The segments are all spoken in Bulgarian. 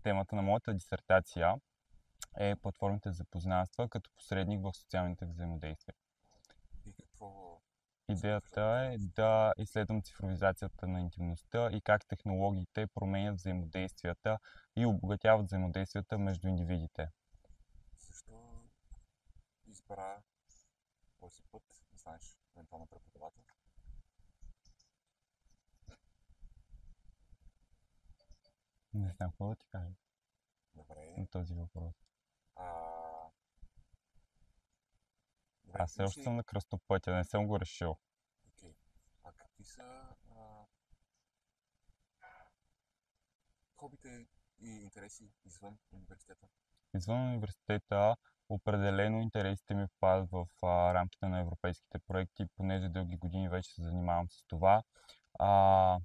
Темата на моята дисертация е платформите за запознанства като посредник в социалните взаимодействия. И какво се опитваш да Идеята е постигнеш? да изследвам цифровизацията на интимността и как технологиите променят взаимодействията и обогатяват взаимодействията между индивидите. Защо избра този път да станеш евентуално преподавател? Не знам какво да ти кажа Добре. на този въпрос. А, добре, Аз все имаш още ли... съм на кръстопътя, не съм го решил. Окей. А какви са хобите и интереси извън университета? Извън университета определено интересите ми впадат в рамките на европейските проекти, понеже дълги години вече се занимавам с това. А,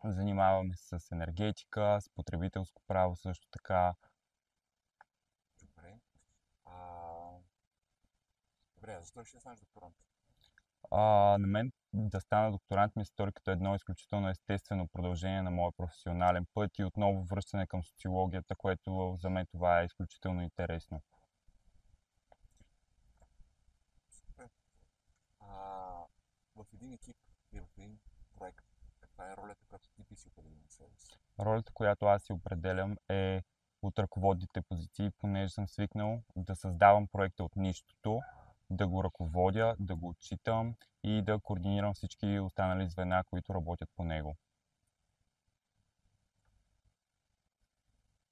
Занимаваме се с енергетика, с потребителско право също така. Добре. А, добре, а защо ще станеш докторант? На мен да стана докторант ми се стори като едно изключително естествено продължение на моя професионален път и отново връщане към социологията, което за мен това е изключително интересно. Супер. А, в един екип и в един проект, каква е ролята, която ти би си определил на себе си? Ролята, която аз си определям е от ръководните позиции, понеже съм свикнал да създавам проекта от нищото, да го ръководя, да го отчитам и да координирам всички останали звена, които работят по него.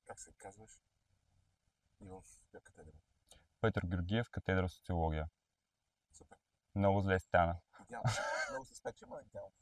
Как се казваш и в коя катедра? Петър Георгиев, катедра социология. Супер. Много зле стана. Идеално. Много се спече, но идеално.